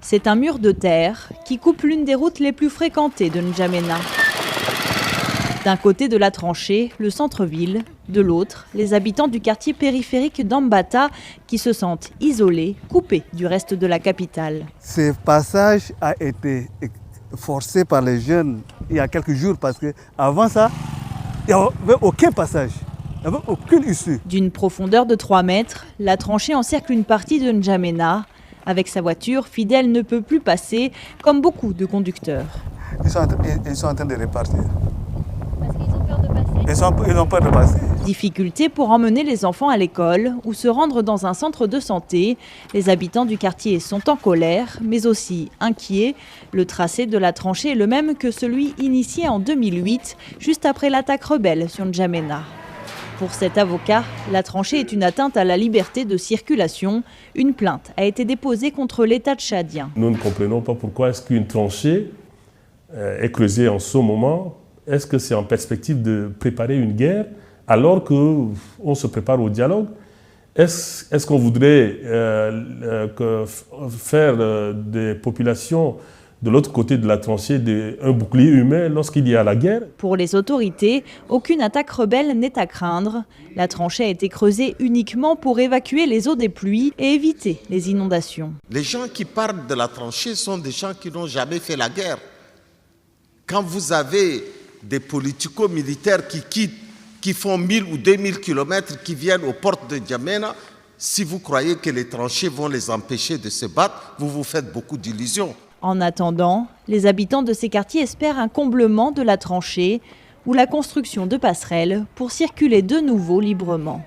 C'est un mur de terre qui coupe l'une des routes les plus fréquentées de N'Djamena. D'un côté de la tranchée, le centre-ville, de l'autre, les habitants du quartier périphérique d'Ambata qui se sentent isolés, coupés du reste de la capitale. Ce passage a été forcé par les jeunes il y a quelques jours parce qu'avant ça, il n'y avait aucun passage, il n'y avait aucune issue. D'une profondeur de 3 mètres, la tranchée encercle une partie de N'Djamena. Avec sa voiture, Fidel ne peut plus passer, comme beaucoup de conducteurs. Ils sont en train de repartir. Parce qu'ils ont peur de passer. Ils ont peur de passer. Difficulté pour emmener les enfants à l'école ou se rendre dans un centre de santé. Les habitants du quartier sont en colère, mais aussi inquiets. Le tracé de la tranchée est le même que celui initié en 2008, juste après l'attaque rebelle sur N'Djamena. Pour cet avocat, la tranchée est une atteinte à la liberté de circulation. Une plainte a été déposée contre l'État tchadien. Nous ne comprenons pas pourquoi est-ce qu'une tranchée est creusée en ce moment. Est-ce que c'est en perspective de préparer une guerre alors qu'on se prépare au dialogue? Est-ce qu'on voudrait faire des populations de l'autre côté de la tranchée un bouclier humain lorsqu'il y a la guerre? Pour les autorités, aucune attaque rebelle n'est à craindre. La tranchée a été creusée uniquement pour évacuer les eaux des pluies et éviter les inondations. Les gens qui parlent de la tranchée sont des gens qui n'ont jamais fait la guerre. Quand vous avez des politico-militaires qui quittent, qui font 1000 ou 2000 kilomètres, qui viennent aux portes de N'Djamena, si vous croyez que les tranchées vont les empêcher de se battre, vous vous faites beaucoup d'illusions. En attendant, les habitants de ces quartiers espèrent un comblement de la tranchée ou la construction de passerelles pour circuler de nouveau librement.